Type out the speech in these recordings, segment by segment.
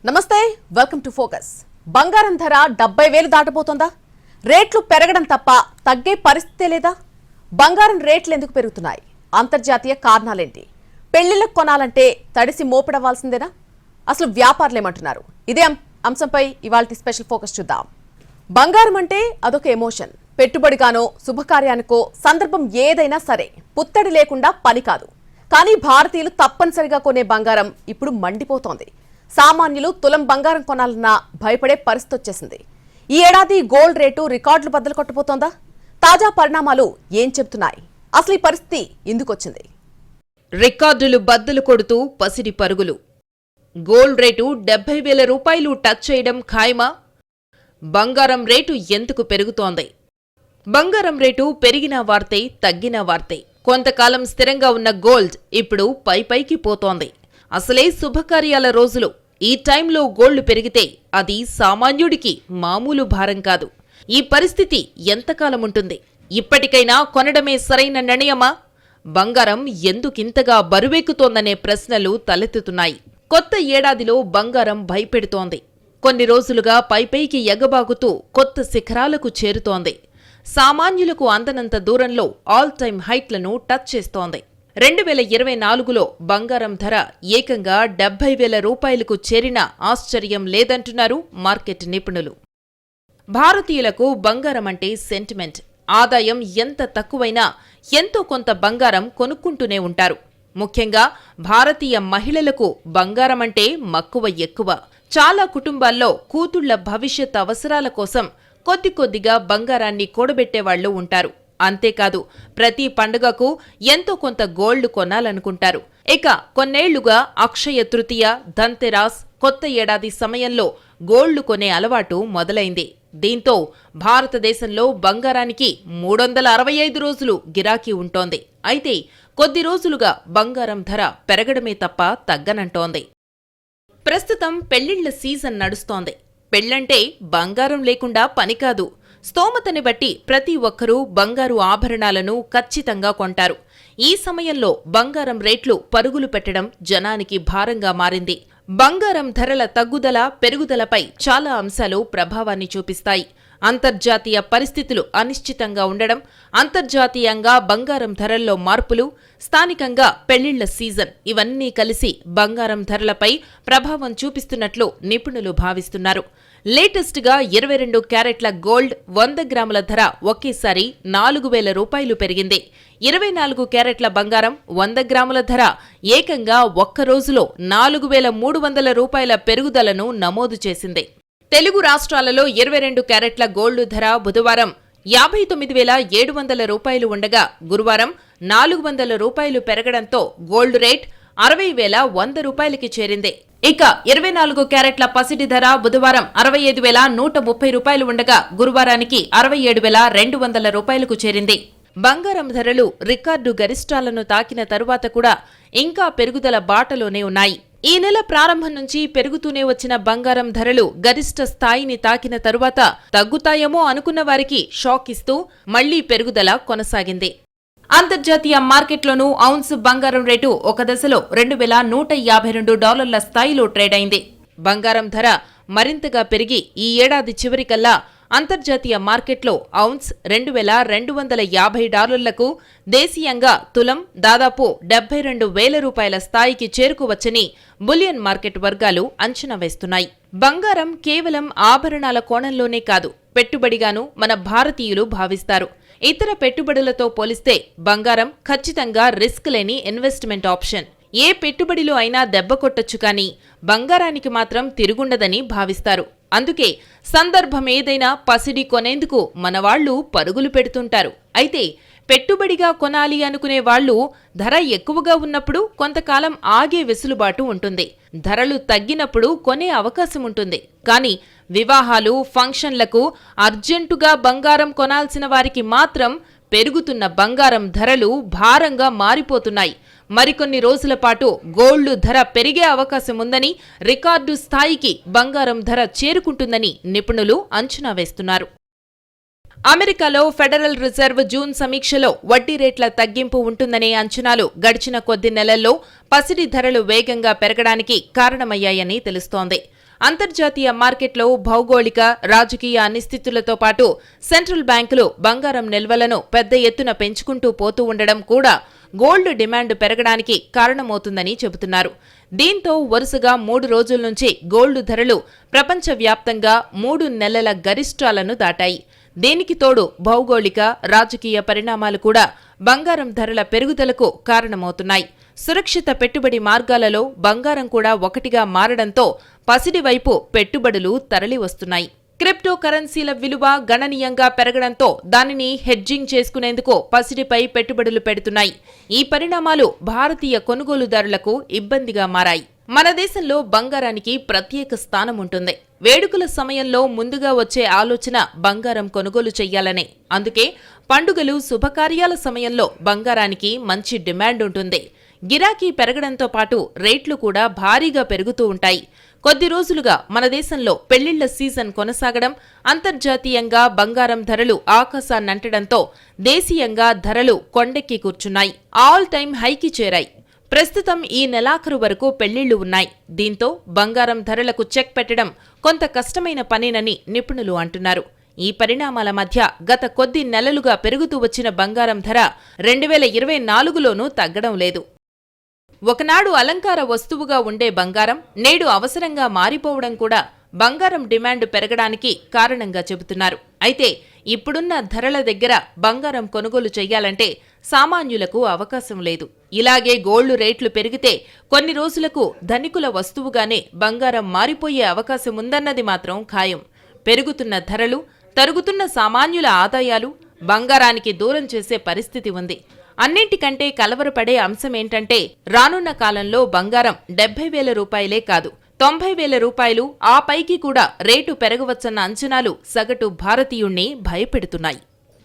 నమస్తే, welcome to focus. బంగారం ధర 70,000 దాటబోతోందా? రేట్లు పెరగడం తప్ప తగ్గే పరిస్థితే లేదా? బంగారం రేట్లు ఎందుకు పెరుగుతున్నాయి? అంతర్జాతీయ కారణాలేంటి? పెళ్లిళ్లకు కొనాలంటే తడిసి మోపడవాల్సిందేనా? అసలు వ్యాపారులేమంటున్నారు? ఇదే అంశంపై ఇవాల్టి స్పెషల్ ఫోకస్ చూద్దాం. బంగారం అంటే అదొక ఎమోషన్. పెట్టుబడిగానో శుభకార్యానికో సందర్భం ఏదైనా సరే పుత్తడి లేకుండా పని కాదు. కానీ భారతీయులు తప్పనిసరిగా కొనే బంగారం ఇప్పుడు మండిపోతోంది. సామాన్యులు తులం బంగారం కొనాలన్నా భయపడే పరిస్థితి వచ్చేసింది. ఈ ఏడాది గోల్డ్ రేటు రికార్డులు బద్దలు కొట్టబోతోందా? తాజా పరిణామాలు ఏం చెబుతున్నాయి? అసలు ఈ పరిస్థితి ఎందుకొచ్చింది? రికార్డులు బద్దలు కొడుతూ పసిడి పరుగులు. గోల్డ్ రేటు 70,000 రూపాయలు టచ్ చేయడం ఖాయమా? బంగారం రేటు ఎందుకు పెరుగుతోంది? బంగారం రేటు పెరిగిన వార్తే, తగ్గిన వార్తే. కొంతకాలం స్థిరంగా ఉన్న గోల్డ్ ఇప్పుడు పైకి పోతోంది. అసలే శుభకార్యాల రోజులు. ఈ టైంలో గోల్డ్ పెరిగితే అది సామాన్యుడికి మామూలు భారం కాదు. ఈ పరిస్థితి ఎంతకాలం ఉంటుంది? ఇప్పటికైనా కొనడమే సరైన నిర్ణయమా? బంగారం ఎందుకింతగా బరువెక్కుతోందనే ప్రశ్నలు తలెత్తుతున్నాయి. కొత్త ఏడాదిలో బంగారం భయపెడుతోంది. కొన్ని రోజులుగా పైకి ఎగబాగుతూ కొత్త శిఖరాలకు చేరుతోంది. సామాన్యులకు అందనంత దూరంలో ఆల్ టైమ్ హైట్లను టచ్ చేస్తోంది. 2024లో బంగారం ధర ఏకంగా 70,000 రూపాయలకు చేరినా ఆశ్చర్యం లేదంటున్నారు మార్కెట్ నిపుణులు. భారతీయులకు బంగారం అంటే సెంటిమెంట్. ఆదాయం ఎంత తక్కువైనా ఎంతో కొంత బంగారం కొనుక్కుంటూనే ఉంటారు. ముఖ్యంగా భారతీయ మహిళలకు బంగారం అంటే మక్కువ ఎక్కువ. చాలా కుటుంబాల్లో కూతుళ్ల భవిష్యత్ అవసరాల కోసం కొద్దిగా బంగారాన్ని కూడబెట్టేవాళ్లు ఉంటారు. అంతేకాదు, ప్రతి పండుగకు ఎంతో కొంత గోల్డ్ కొనాలనుకుంటారు. ఇక కొన్నేళ్లుగా అక్షయ తృతీయ, ధన్తెరాస్, కొత్త ఏడాది సమయంలో గోల్డ్ కొనే అలవాటు మొదలైంది. దీంతో భారతదేశంలో బంగారానికి 365 రోజులు గిరాకీ ఉంటోంది. అయితే కొద్ది రోజులుగా బంగారం ధర పెరగడమే తప్ప తగ్గనంటోంది. ప్రస్తుతం పెళ్లిళ్ల సీజన్ నడుస్తోంది. పెళ్లంటే బంగారం లేకుండా పని కాదు. స్తోమతని బట్టి ప్రతి ఒక్కరూ బంగారు ఆభరణాలను ఖచ్చితంగా కొంటారు. ఈ సమయంలో బంగారం రేట్లు పరుగులు పెట్టడం జనానికి భారంగా మారింది. బంగారం ధరల తగ్గుదల, పెరుగుదలపై చాలా అంశాలు ప్రభావాన్ని చూపిస్తాయి. అంతర్జాతీయ పరిస్థితులు అనిశ్చితంగా ఉండడం, అంతర్జాతీయంగా బంగారం ధరల్లో మార్పులు, స్థానికంగా పెళ్లిళ్ల సీజన్ ఇవన్నీ కలిసి బంగారం ధరలపై ప్రభావం చూపిస్తున్నట్లు నిపుణులు భావిస్తున్నారు. లేటెస్ట్ గా 22 క్యారెట్ల గోల్డ్ 100 గ్రాముల ధర ఒకేసారి 4,000 రూపాయలు పెరిగింది. 24 క్యారెట్ల బంగారం 100 గ్రాముల ధర ఏకంగా ఒక్క రోజులో 4,300 రూపాయల పెరుగుదలను నమోదు చేసింది. తెలుగు రాష్ట్రాలలో 22 క్యారెట్ల గోల్డ్ ధర బుధవారం 59,700 రూపాయలు ఉండగా, గురువారం 400 రూపాయలు పెరగడంతో గోల్డ్ రేట్ 60,100 రూపాయలకి చేరింది. ఇక 24 క్యారెట్ల పసిడి ధర బుధవారం 65,130 రూపాయలు ఉండగా, గురువారానికి 67,200 రూపాయలకు చేరింది. బంగారం ధరలు రికార్డు గరిష్టాలను తాకిన తరువాత కూడా ఇంకా పెరుగుదల బాటలోనే ఉన్నాయి. ఈ నెల ప్రారంభం నుంచి పెరుగుతూనే వచ్చిన బంగారం ధరలు గరిష్ట స్థాయిని తాకిన తరువాత తగ్గుతాయేమో అనుకున్న వారికి షాక్ ఇస్తూ మళ్లీ పెరుగుదల కొనసాగింది. అంతర్జాతీయ మార్కెట్లోనూ ఔన్స్ బంగారం రేటు ఒక దశలో $2,152 స్థాయిలో ట్రేడ్ అయింది. బంగారం ధర మరింతగా పెరిగి ఈ ఏడాది చివరికల్లా అంతర్జాతీయ మార్కెట్లో ఔన్స్ $2,250కు, దేశీయంగా తులం దాదాపు 72,000 రూపాయల స్థాయికి చేరుకోవచ్చని బులియన్ మార్కెట్ వర్గాలు అంచనా వేస్తున్నాయి. బంగారం కేవలం ఆభరణాల కోణంలోనే కాదు, పెట్టుబడిగాను మన భారతీయులు భావిస్తారు. ఇతర పెట్టుబడులతో పోలిస్తే బంగారం ఖచ్చితంగా రిస్క్ లేని ఇన్వెస్ట్మెంట్ ఆప్షన్. ఏ పెట్టుబడిలో అయినా దెబ్బ కొట్టొచ్చు, కానీ బంగారానికి మాత్రం తిరుగుండదని భావిస్తారు. అందుకే సందర్భం ఏదైనా పసిడి కొనేందుకు మనవాళ్లు పరుగులు పెడుతుంటారు. అయితే పెట్టుబడిగా కొనాలి అనుకునే వాళ్లు ధర ఎక్కువగా ఉన్నప్పుడు కొంతకాలం ఆగే వెసులుబాటు ఉంటుంది. ధరలు తగ్గినప్పుడు కొనే అవకాశం ఉంటుంది. కానీ వివాహాలు, ఫంక్షన్లకు అర్జెంటుగా బంగారం కొనాల్సిన వారికి మాత్రం పెరుగుతున్న బంగారం ధరలు భారంగా మారిపోతున్నాయి. మరికొన్ని రోజుల పాటు గోల్డ్ ధర పెరిగే అవకాశం ఉందని, రికార్డు స్థాయికి బంగారం ధర చేరుకుంటుందని నిపుణులు అంచనా వేస్తున్నారు. అమెరికాలో ఫెడరల్ రిజర్వ్ జూన్ సమీక్షలో వడ్డీ రేట్ల తగ్గింపు ఉంటుందనే అంచనాలు గడిచిన కొద్ది నెలల్లో పసిడి ధరలు వేగంగా పెరగడానికి కారణమయ్యాయని తెలుస్తోంది. అంతర్జాతీయ మార్కెట్లో భౌగోళిక రాజకీయ అనిశ్చితులతో పాటు సెంట్రల్ బ్యాంకులు బంగారం నిల్వలను పెద్ద ఎత్తున పెంచుకుంటూ పోతూ ఉండడం కూడా గోల్డ్ డిమాండ్ పెరగడానికి కారణమవుతుందని చెబుతున్నారు. దీంతో వరుసగా 3 రోజుల నుంచి గోల్డ్ ధరలు ప్రపంచవ్యాప్తంగా 3 నెలల గరిష్టాలను దాటాయి. దీనికి తోడు భౌగోళిక రాజకీయ పరిణామాలు కూడా బంగారం ధరల పెరుగుదలకు కారణమవుతున్నాయి. సురక్షిత పెట్టుబడి మార్గాలలో బంగారం కూడా ఒకటిగా మారడంతో పసిడి వైపు పెట్టుబడులు తరలివస్తున్నాయి. క్రిప్టో కరెన్సీల విలువ గణనీయంగా పెరగడంతో దానిని హెడ్జింగ్ చేసుకునేందుకు పసిడిపై పెట్టుబడులు పెడుతున్నాయి. ఈ పరిణామాలు భారతీయ కొనుగోలుదారులకు ఇబ్బందిగా మారాయి. మన దేశంలో బంగారానికి ప్రత్యేక స్థానం ఉంటుంది. వేడుకల సమయంలో ముందుగా వచ్చే ఆలోచన బంగారం కొనుగోలు చెయ్యాలనే. అందుకే పండుగలు శుభకార్యాల సమయంలో బంగారానికి మంచి డిమాండ్ ఉంటుంది. గిరాకీ పెరగడంతో పాటు రేట్లు కూడా భారీగా పెరుగుతూ ఉంటాయి. కొద్ది రోజులుగా మన దేశంలో పెళ్లిళ్ల సీజన్ కొనసాగడం, అంతర్జాతీయంగా బంగారం ధరలు ఆకాశాన్నంటడంతో దేశీయంగా ధరలు కొండెక్కి కూర్చున్నాయి. ఆల్ టైమ్ హైకి చేరాయి. ప్రస్తుతం ఈ నెలాఖరు వరకు పెళ్లిళ్లు ఉన్నాయి. దీంతో బంగారం ధరలకు చెక్ పెట్టడం కొంత కష్టమైన పనేనని నిపుణులు అంటున్నారు. ఈ పరిణామాల మధ్య గత కొద్ది నెలలుగా పెరుగుతూ వచ్చిన బంగారం ధర 2024లోనూ తగ్గడం లేదు. ఒకనాడు అలంకార వస్తువుగా ఉండే బంగారం నేడు అవసరంగా మారిపోవడం కూడా బంగారం డిమాండ్ పెరగడానికి కారణంగా చెబుతున్నారు. అయితే ఇప్పుడున్న ధరల దగ్గర బంగారం కొనుగోలు చెయ్యాలంటే సామాన్యులకు అవకాశం లేదు. ఇలాగే గోల్డ్ రేట్లు పెరిగితే కొన్ని రోజులకు ధనికుల వస్తువుగానే బంగారం మారిపోయే అవకాశం ఉందన్నది మాత్రం ఖాయం. పెరుగుతున్న ధరలు, తరుగుతున్న సామాన్యుల ఆదాయాలు బంగారానికి దూరం చేసే పరిస్థితి ఉంది. అన్నింటికంటే కలవరపడే అంశమేంటంటే రానున్న కాలంలో బంగారం 70,000 రూపాయలే కాదు 90,000 రూపాయలు ఆ పైకి కూడా రేటు పెరగవచ్చన్న అంచనాలు సగటు భారతీయుణ్ణి భయపెడుతున్నాయి.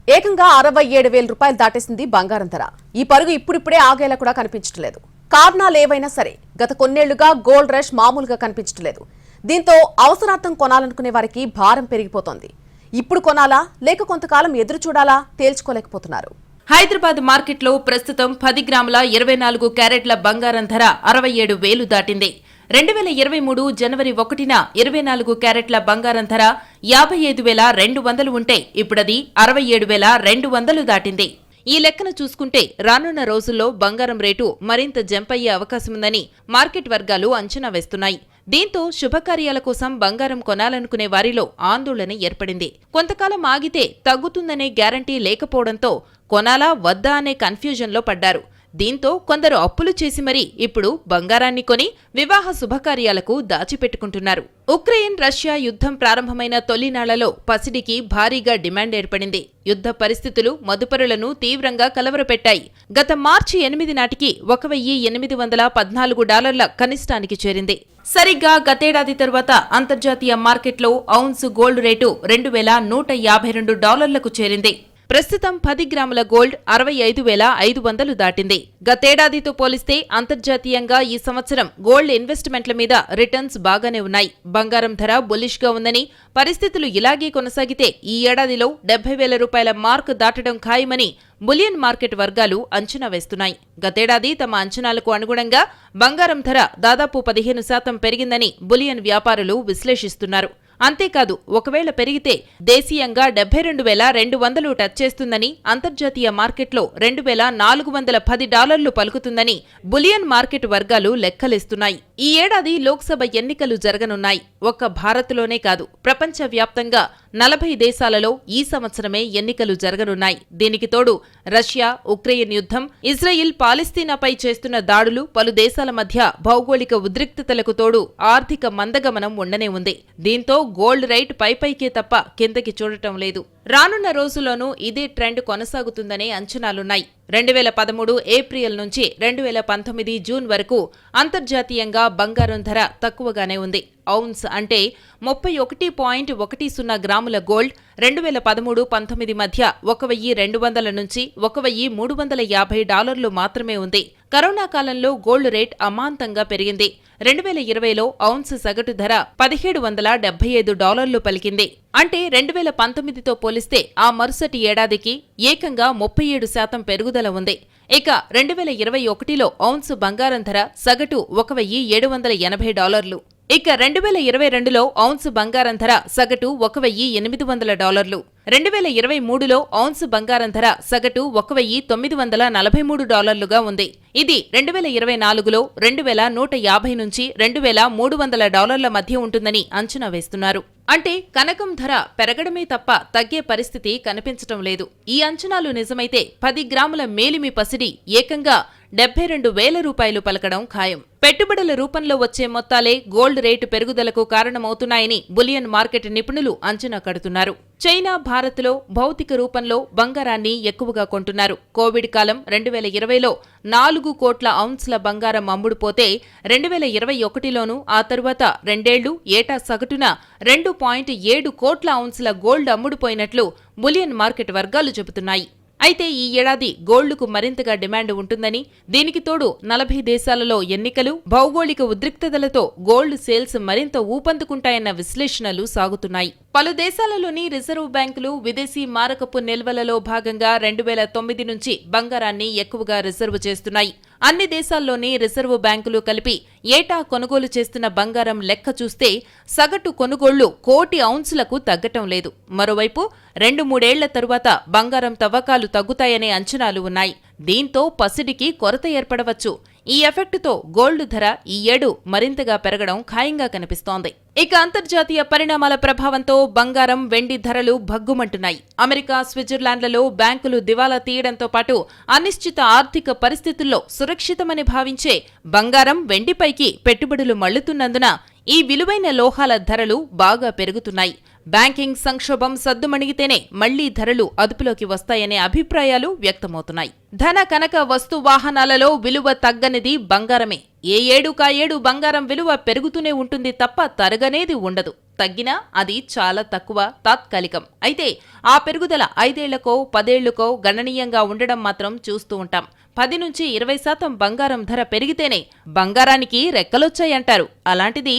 ఏకంగా 67,000 రూపాయలు దాటేసింది బంగారం ధర. ఈ పరుగు ఇప్పుడిప్పుడే ఆగేలా కూడా కనిపించట్లేదు. కారణాలేవైనా సరే గత కొన్నేళ్లుగా గోల్డ్ రష్ మామూలుగా కనిపించట్లేదు. దీంతో అవసరార్థం కొనాలనుకునే వారికి భారం పెరిగిపోతోంది. ఇప్పుడు కొనాలా లేక కొంతకాలం ఎదురు చూడాలా తేల్చుకోలేకపోతున్నారు. హైదరాబాద్ మార్కెట్లో ప్రస్తుతం 10 గ్రాముల 24 క్యారెట్ల బంగారం ధర 67,000 దాటింది. 2023 జనవరి 1న 24 క్యారెట్ల బంగారం ధర 55,200 ఉంటే ఇప్పుడది 67,200 దాటింది. ఈ లెక్కన చూసుకుంటే రానున్న రోజుల్లో బంగారం రేటు మరింత జంప్ అయ్యే అవకాశముందని మార్కెట్ వర్గాలు అంచనా వేస్తున్నాయి. దీంతో శుభకార్యాల కోసం బంగారం కొనాలనుకునే వారిలో ఆందోళన ఏర్పడింది. కొంతకాలం ఆగితే తగ్గుతుందనే గ్యారంటీ లేకపోవడంతో కొనాలా వద్దా అనే కన్ఫ్యూజన్లో పడ్డారు. దీంతో కొందరు అప్పులు చేసి మరీ ఇప్పుడు బంగారాన్ని కొని వివాహ శుభకార్యాలకు దాచిపెట్టుకుంటున్నారు. ఉక్రెయిన్ రష్యా యుద్ధం ప్రారంభమైన తొలినాళ్లలో పసిడికి భారీగా డిమాండ్ ఏర్పడింది. యుద్ధ పరిస్థితులు మదుపరులను తీవ్రంగా కలవరపెట్టాయి. గత మార్చి 8 నాటికి $1,814 కనిష్టానికి చేరింది. సరిగ్గా గతేడాది తరువాత అంతర్జాతీయ మార్కెట్లో ఔన్స్ గోల్డ్ రేటు $2,152కు చేరింది. ప్రస్తుతం 10 గ్రాముల గోల్డ్ 65,500 దాటింది. గతేడాదితో పోలిస్తే అంతర్జాతీయంగా ఈ సంవత్సరం గోల్డ్ ఇన్వెస్ట్మెంట్ల మీద రిటర్న్స్ బాగానే ఉన్నాయి. బంగారం ధర బులిష్ గా ఉందని, పరిస్థితులు ఇలాగే కొనసాగితే ఈ ఏడాదిలో 70,000 రూపాయల మార్క్ దాటడం ఖాయమని బులియన్ మార్కెట్ వర్గాలు అంచనా వేస్తున్నాయి. గతేడాది తమ అంచనాలకు అనుగుణంగా బంగారం ధర దాదాపు 15% పెరిగిందని బులియన్ వ్యాపారులు విశ్లేషిస్తున్నారు. అంతేకాదు ఒకవేళ పెరిగితే దేశీయంగా 72,200 టచ్ చేస్తుందని, అంతర్జాతీయ మార్కెట్లో $2,410 పలుకుతుందని బులియన్ మార్కెట్ వర్గాలు లెక్కలేస్తున్నాయి. ఈ ఏడాది లోక్సభ ఎన్నికలు జరగనున్నాయి. ఒక్క భారత్లోనే కాదు ప్రపంచవ్యాప్తంగా 40 దేశాలలో ఈ సంవత్సరమే ఎన్నికలు జరగనున్నాయి. దీనికి తోడు రష్యా ఉక్రెయిన్ యుద్ధం, ఇజ్రాయిల్ పాలస్తీనాపై చేస్తున్న దాడులు, పలు దేశాల మధ్య భౌగోళిక ఉద్రిక్తతలకు తోడు ఆర్థిక మందగమనం ఉండనే ఉంది. దీంతో గోల్డ్ రేట్ పైపైకే తప్ప కిందకి చూడటం లేదు. రానున్న రోజుల్లోనూ ఇదే ట్రెండ్ కొనసాగుతుందనే అంచనాలున్నాయి. 2013 ఏప్రిల్ నుంచి 2019 జూన్ వరకు అంతర్జాతీయంగా బంగారం ధర తక్కువగానే ఉంది. ఔన్స్ అంటే 31.10 గ్రాముల గోల్డ్ 2013-19 మధ్య $1,200 నుంచి $1,350 మాత్రమే ఉంది. కరోనా కాలంలో గోల్డ్ రేట్ అమాంతంగా పెరిగింది. 2020లో ఔన్స్ సగటు ధర $1,775 పలికింది. అంటే 2019తో పోలిస్తే ఆ మరుసటి ఏడాదికి ఏకంగా 37% పెరుగుదల ఉంది. ఇక 2021లో ఔన్స్ బంగారం ధర సగటు $1,780. ఇక 2022లో ఔన్సు బంగారం ధర సగటు $1,800, 2023లో ఔన్సు బంగారం ధర సగటు $1,943గా ఉంది. ఇది 2024లో $2,150 నుంచి $2,300 మధ్య ఉంటుందని అంచనా వేస్తున్నారు. అంటే కనకం ధర పెరగడమే తప్ప తగ్గే పరిస్థితి కనిపించటం లేదు. ఈ అంచనాలు నిజమైతే 10 గ్రాముల మేలిమి పసిడి ఏకంగా $72,000 పలకడం ఖాయం. పెట్టుబడుల రూపంలో వచ్చే మొత్తాలే గోల్డ్ రేటు పెరుగుదలకు కారణమవుతున్నాయని బులియన్ మార్కెట్ నిపుణులు అంచనా కడుతున్నారు. చైనా, భారత్లో భౌతిక రూపంలో బంగారాన్ని ఎక్కువగా కొంటున్నారు. కోవిడ్ కాలం 2020లో 4 కోట్ల ఔన్స్ల బంగారం అమ్ముడుపోతే 2021లోనూ ఆ తరువాత 2 ఏళ్లు ఏటా సగటున 2.7 కోట్ల ఔన్స్ల గోల్డ్ అమ్ముడుపోయినట్లు బులియన్ మార్కెట్ వర్గాలు చెబుతున్నాయి. అయితే ఈ ఏడాది గోల్డ్కు మరింతగా డిమాండ్ ఉంటుందని, దీనికి తోడు 40 దేశాలలో ఎన్నికలు, భౌగోళిక ఉద్రిక్తతలతో గోల్డ్ సేల్స్ మరింత ఊపందుకుంటాయన్న విశ్లేషణలు సాగుతున్నాయి. పలు దేశాలలోని రిజర్వ్ బ్యాంకులు విదేశీ మారకపు నిల్వలలో భాగంగా 2009 నుంచి బంగారాన్ని ఎక్కువగా రిజర్వ్ చేస్తున్నాయి. అన్ని దేశాల్లోని రిజర్వ్ బ్యాంకులు కలిపి ఏటా కొనుగోలు చేస్తున్న బంగారం లెక్క చూస్తే సగటు కొనుగోళ్లు 1 కోటి ఔన్సులకు తగ్గటం లేదు. మరోవైపు 2-3 ఏళ్ల తరువాత బంగారం తవ్వకాలు తగ్గుతాయనే అంచనాలు ఉన్నాయి. దీంతో పసిడికి కొరత ఏర్పడవచ్చు. ఈ ఎఫెక్టుతో గోల్డ్ ధర ఈ ఏడు మరింతగా పెరగడం ఖాయంగా కనిపిస్తోంది. ఇక అంతర్జాతీయ పరిణామాల ప్రభావంతో బంగారం, వెండి ధరలు భగ్గుమంటున్నాయి. అమెరికా, స్విట్జర్లాండ్లలో బ్యాంకులు దివాలా తీయడంతో పాటు అనిశ్చిత ఆర్థిక పరిస్థితుల్లో సురక్షితమని భావించే బంగారం, వెండిపైకి పెట్టుబడులు మళ్లుతున్నందున ఈ విలువైన లోహాల ధరలు బాగా పెరుగుతున్నాయి. బ్యాంకింగ్ సంక్షోభం సద్దుమణిగితేనే మళ్లీ ధరలు అదుపులోకి వస్తాయనే అభిప్రాయాలు వ్యక్తమవుతున్నాయి. ధన, కనక, వస్తు వాహనాలలో విలువ తగ్గనిది బంగారమే. ఏ ఏడుకాయేడు బంగారం విలువ పెరుగుతూనే ఉంటుంది తప్ప తరగనేది ఉండదు. తగ్గినా అది చాలా తక్కువ, తాత్కాలికం. అయితే ఆ పెరుగుదల 5 ఏళ్లకో 10 ఏళ్లకో గణనీయంగా ఉండడం మాత్రం చూస్తూ ఉంటాం. 10 నుంచి 20% బంగారం ధర పెరిగితేనే బంగారానికి రెక్కలొచ్చాయంటారు. అలాంటిది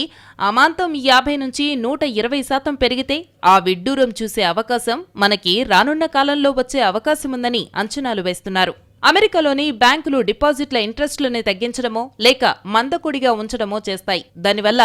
అమాంతం 50 నుంచి 120% పెరిగితే ఆ విడ్డూరం చూసే అవకాశం మనకి రానున్న కాలంలో వచ్చే అవకాశముందని అంచనాలు వేస్తున్నారు. అమెరికాలోని బ్యాంకులు డిపాజిట్ల ఇంట్రెస్టులని తగ్గించడమో లేక మందకొడిగా ఉంచడమో చేస్తాయి. దానివల్ల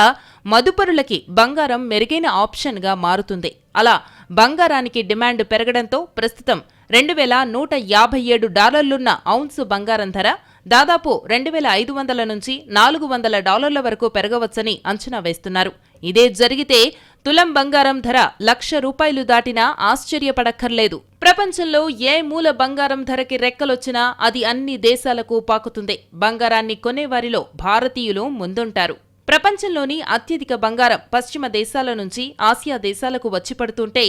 మదుపరులకి బంగారం మెరుగైన ఆప్షన్గా మారుతుంది. అలా బంగారానికి డిమాండ్ పెరగడంతో ప్రస్తుతం $2,157 ఔన్సు బంగారం ధర దాదాపు $2,500 నుంచి $400 వరకు పెరగవచ్చని అంచనా వేస్తున్నారు. ఇదే జరిగితే తులం బంగారం ధర $1,00,000 దాటినా ఆశ్చర్యపడక్కర్లేదు. ప్రపంచంలో ఏ మూల బంగారం ధరకి రెక్కలొచ్చినా అది అన్ని దేశాలకు పాకుతుంది. బంగారాన్ని కొనేవారిలో భారతీయులు ముందుంటారు. ప్రపంచంలోని అత్యధిక బంగారం పశ్చిమ దేశాల నుంచి ఆసియా దేశాలకు వచ్చి పడుతుంటే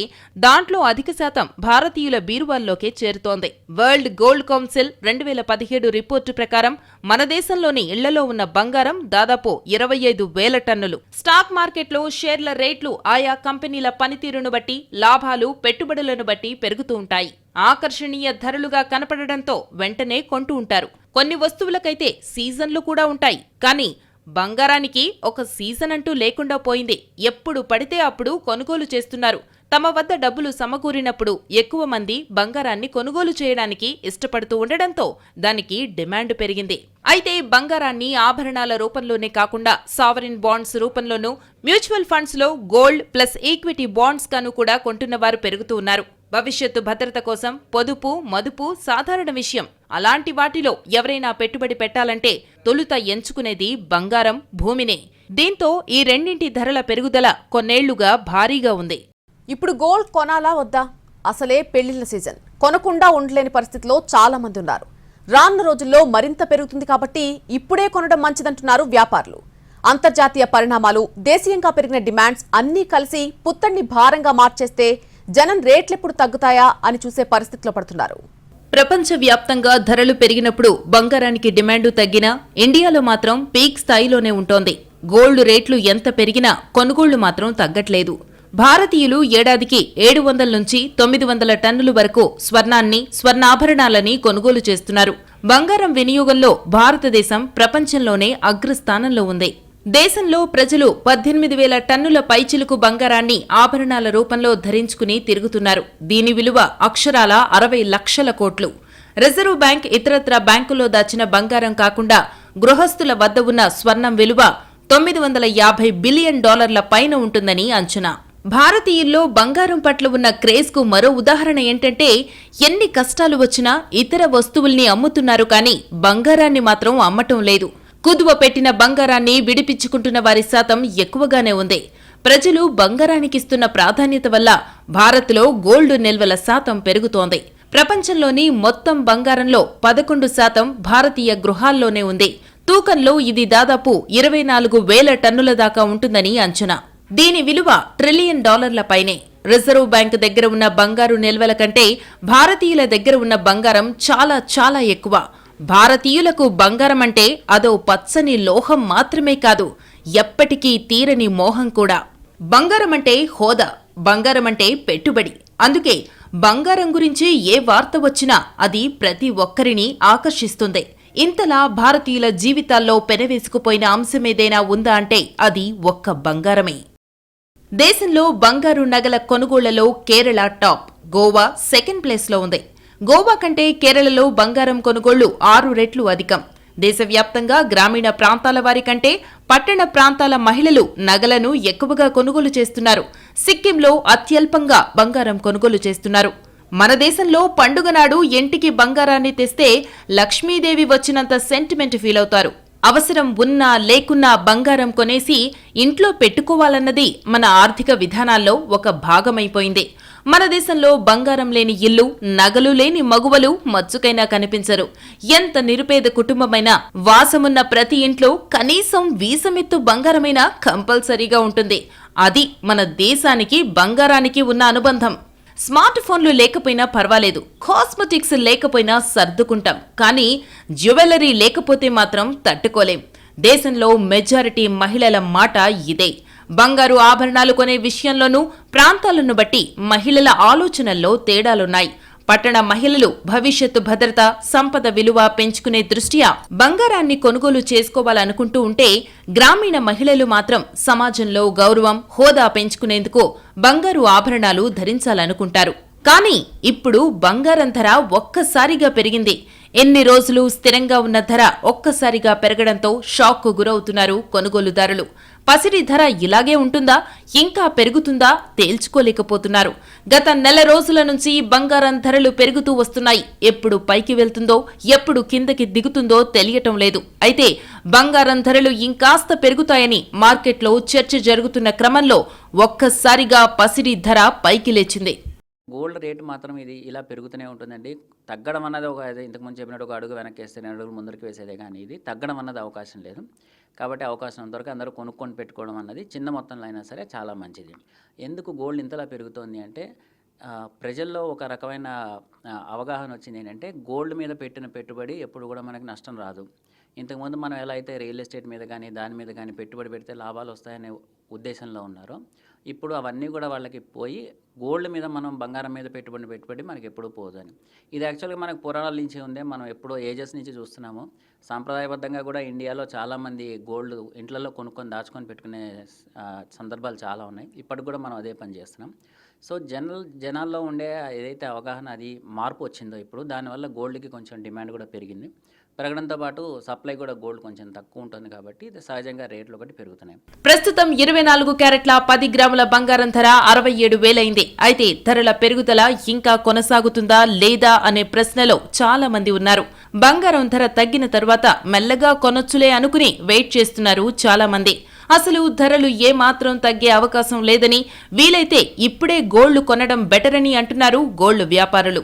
దాంట్లో అధిక శాతం భారతీయుల బీరువాల్లోకే చేరుతోంది. వరల్డ్ గోల్డ్ కౌన్సిల్ 2017 రిపోర్టు ప్రకారం మన దేశంలోని ఇళ్లలో ఉన్న బంగారం దాదాపు 25,000 టన్నులు. స్టాక్ మార్కెట్లో షేర్ల రేట్లు ఆయా కంపెనీల పనితీరును బట్టి, లాభాలు, పెట్టుబడులను బట్టి పెరుగుతూ ఉంటాయి. ఆకర్షణీయ ధరలుగా కనపడడంతో వెంటనే కొంటూ ఉంటారు. కొన్ని వస్తువులకైతే సీజన్లు కూడా ఉంటాయి. కానీ బంగారానికి ఒక సీజన్ అంటూ లేకుండా పోయింది. ఎప్పుడు పడితే అప్పుడు కొనుగోలు చేస్తున్నారు. తమ వద్ద డబ్బులు సమకూరినప్పుడు ఎక్కువ మంది బంగారాన్ని కొనుగోలు చేయడానికి ఇష్టపడుతూ ఉండడంతో దానికి డిమాండ్ పెరిగింది. అయితే బంగారాన్ని ఆభరణాల రూపంలోనే కాకుండా సావరిన్ బాండ్స్ రూపంలోనూ, మ్యూచువల్ ఫండ్స్ లో గోల్డ్ ప్లస్ ఈక్విటీ బాండ్స్ గాను కూడా కొంటున్నవారు పెరుగుతూ ఉన్నారు. భవిష్యత్తు భద్రత కోసం పొదుపు, మదుపు సాధారణ విషయం. అలాంటి వాటిలో ఎవరైనా పెట్టుబడి పెట్టాలంటే తొలుత ఎంచుకునేది బంగారం, భూమినే. దీంతో ఈ రెండింటి ధరల పెరుగుదల కొన్నేళ్లుగా భారీగా ఉంది. ఇప్పుడు గోల్డ్ కొనాలా వద్దా? అసలే పెళ్లిళ్ల సీజన్. కొనకుండా ఉండలేని పరిస్థితిలో చాలా మంది ఉన్నారు. రానున్న రోజుల్లో మరింత పెరుగుతుంది కాబట్టి ఇప్పుడే కొనడం మంచిదంటున్నారు వ్యాపారులు. అంతర్జాతీయ పరిణామాలు, దేశీయంగా పెరిగిన డిమాండ్స్ అన్నీ కలిసి పుత్తడిని భారంగా మార్చేస్తే జనం రేట్లెప్పుడు తగ్గుతాయా అని చూసే పరిస్థితిలో పడుతున్నారు. ప్రపంచవ్యాప్తంగా ధరలు పెరిగినప్పుడు బంగారానికి డిమాండు తగ్గినా ఇండియాలో మాత్రం పీక్ స్థాయిలోనే ఉంటోంది. గోల్డ్ రేట్లు ఎంత పెరిగినా కొనుగోళ్లు మాత్రం తగ్గట్లేదు. భారతీయులు ఏడాదికి 700 నుంచి 900 టన్నుల వరకు స్వర్ణాన్ని, స్వర్ణాభరణాలని కొనుగోలు చేస్తున్నారు. బంగారం వినియోగంలో భారతదేశం ప్రపంచంలోనే అగ్రస్థానంలో ఉంది. దేశంలో ప్రజలు 18,000 టన్నుల పైచిలుకు బంగారాన్ని ఆభరణాల రూపంలో ధరించుకుని తిరుగుతున్నారు. దీని విలువ అక్షరాల 60 లక్షల కోట్లు. రిజర్వ్ బ్యాంక్ ఇతరత్రా బ్యాంకుల్లో దాచిన బంగారం కాకుండా గృహస్థుల వద్ద ఉన్న స్వర్ణం విలువ $950 బిలియన్ పైన ఉంటుందని అంచనా. భారతీయుల్లో బంగారం పట్ల ఉన్న క్రేజ్ కు మరో ఉదాహరణ ఏంటంటే, ఎన్ని కష్టాలు వచ్చినా ఇతర వస్తువుల్ని అమ్ముతున్నారు కానీ బంగారాన్ని మాత్రం అమ్మటం లేదు. కుదువ పెట్టిన బంగారాన్ని విడిపించుకుంటున్న వారి శాతం ఎక్కువగానే ఉంది. ప్రజలు బంగారానికిస్తున్న ప్రాధాన్యత వల్ల భారత్లో గోల్డ్ నిల్వల శాతం పెరుగుతోంది. ప్రపంచంలోని మొత్తం బంగారంలో 11% భారతీయ గృహాల్లోనే ఉంది. తూకంలో ఇది దాదాపు 24,000 టన్నుల దాకా ఉంటుందని అంచనా. దీని విలువ $1 ట్రిలియన్ పైనే. రిజర్వ్ బ్యాంక్ దగ్గర ఉన్న బంగారు నిల్వల కంటే భారతీయుల దగ్గర ఉన్న బంగారం చాలా చాలా ఎక్కువ. భారతీయులకు బంగారం అంటే అదో పచ్చని లోహం మాత్రమే కాదు, ఎప్పటికీ తీరని మోహం కూడా. బంగారం అంటే హోదా, బంగారం అంటే పెట్టుబడి. అందుకే బంగారం గురించి ఏ వార్త వచ్చినా అది ప్రతి ఒక్కరిని ఆకర్షిస్తుంది. ఇంతలా భారతీయుల జీవితాల్లో పెనవేసుకుపోయిన అంశమేదైనా ఉందా అంటే అది ఒక్క బంగారమే. దేశంలో బంగారు నగల కొనుగోళ్లలో కేరళ టాప్, గోవా సెకండ్ ప్లేస్లో ఉంది. గోవా కంటే కేరళలో బంగారం కొనుగోళ్లు 6 రెట్లు అధికం. దేశవ్యాప్తంగా గ్రామీణ ప్రాంతాల వారి కంటే పట్టణ ప్రాంతాల మహిళలు నగలను ఎక్కువగా కొనుగోలు చేస్తున్నారు. సిక్కింలో అత్యల్పంగా బంగారం కొనుగోలు చేస్తున్నారు. మన దేశంలో పండుగ నాడు ఇంటికి బంగారాన్ని తెస్తే లక్ష్మీదేవి వచ్చినంత సెంటిమెంట్ ఫీల్ అవుతారు. అవసరం ఉన్నా లేకున్నా బంగారం కొనేసి ఇంట్లో పెట్టుకోవాలన్నది మన ఆర్థిక విధానాల్లో ఒక భాగమైపోయింది. మన దేశంలో బంగారం లేని ఇల్లు, నగలు లేని మగువలు మచ్చుకైనా కనిపించరు. ఎంత నిరుపేద కుటుంబమైనా వాసమున్న ప్రతి ఇంట్లో కనీసం వీసమెత్తు బంగారమైనా కంపల్సరీగా ఉంటుంది. అది మన దేశానికి బంగారానికి ఉన్న అనుబంధం. స్మార్ట్ ఫోన్లు లేకపోయినా పర్వాలేదు, కాస్మెటిక్స్ లేకపోయినా సర్దుకుంటాం, కానీ జ్యువెలరీ లేకపోతే మాత్రం తట్టుకోలేం. దేశంలో మెజారిటీ మహిళల మాట ఇదే. బంగారు ఆభరణాలు కొనే విషయంలోనూ ప్రాంతాలను బట్టి మహిళల ఆలోచనల్లో తేడాలున్నాయి. పట్టణ మహిళలు భవిష్యత్తు భద్రత, సంపద విలువ పెంచుకునే దృష్ట్యా బంగారాన్ని కొనుగోలు చేసుకోవాలనుకుంటూ ఉంటే, గ్రామీణ మహిళలు మాత్రం సమాజంలో గౌరవం, హోదా పెంచుకునేందుకు బంగారు ఆభరణాలు ధరించాలనుకుంటారు. కానీ ఇప్పుడు బంగారం ధర ఒక్కసారిగా పెరిగింది. ఎన్ని రోజులు స్థిరంగా ఉన్న ధర ఒక్కసారిగా పెరగడంతో షాక్కు గురవుతున్నారు కొనుగోలుదారులు. పసిడి ధర ఇలాగే ఉంటుందా, ఇంకా పెరుగుతుందా తేల్చుకోలేకపోతున్నారు. గత నెల రోజుల నుంచి బంగారం ధరలు పెరుగుతూ వస్తున్నాయి. ఎప్పుడు పైకి వెళ్తుందో, ఎప్పుడు కిందకి దిగుతుందో తెలియటం లేదు. అయితే బంగారం ధరలు ఇంకాస్త పెరుగుతాయని మార్కెట్లో చర్చ జరుగుతున్న క్రమంలో ఒక్కసారిగా పసిడి ధర పైకి లేచింది. గోల్డ్ రేటు మాత్రం ఇది ఇలా పెరుగుతూనే ఉంటుందండి. తగ్గడం అన్నది ఇంతకుముందు చెప్పినట్టు ఒక అడుగు వెనక్కి వేస్తే 2 అడుగులు ముందరికి వేసేదే, కానీ ఇది తగ్గడం అన్నది అవకాశం లేదు. కాబట్టి అవకాశం అంతవరకు అందరూ కొనుక్కొని పెట్టుకోవడం అన్నది చిన్న మొత్తంలో అయినా సరే చాలా మంచిది. ఎందుకు గోల్డ్ ఇంతలా పెరుగుతోంది అంటే, ప్రజల్లో ఒక రకమైన అవగాహన వచ్చింది ఏంటంటే, గోల్డ్ మీద పెట్టిన పెట్టుబడి ఎప్పుడు కూడా మనకి నష్టం రాదు. ఇంతకుముందు మనం ఎలా అయితే రియల్ ఎస్టేట్ మీద కానీ దాని మీద కానీ పెట్టుబడి పెడితే లాభాలు వస్తాయనే ఉద్దేశంలో ఉన్నారో, ఇప్పుడు అవన్నీ కూడా వాళ్ళకి పోయి గోల్డ్ మీద మనం బంగారం మీద పెట్టుబడి మనకి ఎప్పుడూ పోదని. ఇది యాక్చువల్గా మనకు పురాణాల నుంచి ఉందే, మనం ఎప్పుడో ఏజెస్ నుంచి చూస్తున్నాము. సాంప్రదాయబద్ధంగా కూడా ఇండియాలో చాలామంది గోల్డ్ ఇంట్లలో కొనుక్కొని దాచుకొని పెట్టుకునే సందర్భాలు చాలా ఉన్నాయి. ఇప్పటికి కూడా మనం అదే పని చేస్తున్నాం. సో జనాల్లో ఉండే ఏదైతే అవగాహన, అది మార్పు వచ్చిందో ఇప్పుడు, దానివల్ల గోల్డ్కి కొంచెం డిమాండ్ కూడా పెరిగింది. పెరగడంతో పాటు సప్లై కూడా గోల్డ్ కొంచెం తక్కువ ఉంటుంది కాబట్టి ఇది సహజంగా రేట్లు ఒకటి పెరుగుతున్నాయి. ప్రస్తుతం 24 క్యారెట్ల 10 గ్రాముల బంగారం ధర 67,000 అయింది. అయితే ధరల పెరుగుదల ఇంకా కొనసాగుతుందా లేదా అనే ప్రశ్నలో చాలా మంది ఉన్నారు. బంగారం ధర తగ్గిన తర్వాత మెల్లగా కొనొచ్చులే అనుకుని వెయిట్ చేస్తున్నారు చాలా మంది. అసలు ధరలు ఏమాత్రం తగ్గే అవకాశం లేదని, వీలైతే ఇప్పుడే గోల్డ్ కొనడం బెటర్ అని అంటున్నారు గోల్డ్ వ్యాపారులు.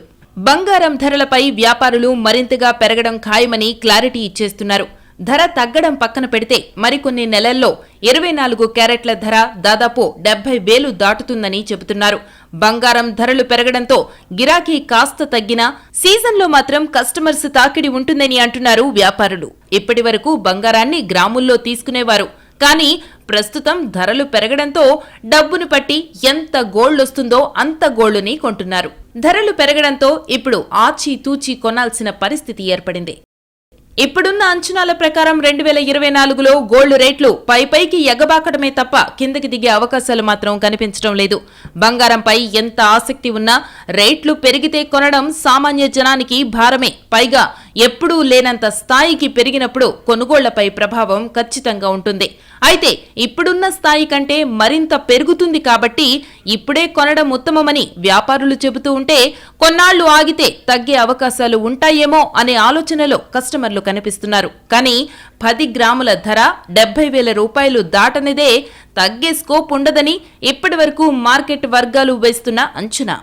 బంగారం ధరలపై వ్యాపారులు మరింతగా పెరగడం ఖాయమని క్లారిటీ ఇచ్చేస్తున్నారు. ధర తగ్గడం పక్కన పెడితే మరికొన్ని నెలల్లో 24 క్యారెట్ల ధర దాదాపు 70,000 దాటుతుందని చెబుతున్నారు. బంగారం ధరలు పెరగడంతో గిరాకీ కాస్త తగ్గినా సీజన్లో మాత్రం కస్టమర్స్ తాకిడి ఉంటుందని అంటున్నారు వ్యాపారులు. ఇప్పటివరకు బంగారాన్ని గ్రాముల్లో తీసుకునేవారు, కానీ ప్రస్తుతం ధరలు పెరగడంతో డబ్బును పట్టి ఎంత గోల్డ్ వస్తుందో అంత గోల్డ్ని కొంటున్నారు. ధరలు పెరగడంతో ఇప్పుడు ఆచితూచి కొనాల్సిన పరిస్థితి ఏర్పడింది. ఇప్పుడున్న అంచనాల ప్రకారం 2024లో గోల్డ్ రేట్లు పైకి ఎగబాకడమే తప్ప కిందకి దిగే అవకాశాలు మాత్రం కనిపించడం లేదు. బంగారంపై ఎంత ఆసక్తి ఉన్నా రేట్లు పెరిగితే కొనడం సామాన్య జనానికి భారమే. పైగా ఎప్పుడూ లేనంత స్థాయికి పెరిగినప్పుడు కొనుగోళ్లపై ప్రభావం ఖచ్చితంగా ఉంటుంది. అయితే ఇప్పుడున్న స్థాయి కంటే మరింత పెరుగుతుంది కాబట్టి ఇప్పుడే కొనడం ఉత్తమమని వ్యాపారులు చెబుతూ ఉంటే కొన్నాళ్లు ఆగితే తగ్గే అవకాశాలు ఉంటాయేమో అనే ఆలోచనలో కస్టమర్లు కనిపిస్తున్నారు. కానీ 10 గ్రాముల ధర 70,000 రూపాయలు దాటనిదే తగ్గే స్కోప్ ఉండదని ఇప్పటివరకు మార్కెట్ వర్గాలు వేస్తున్న అంచనా.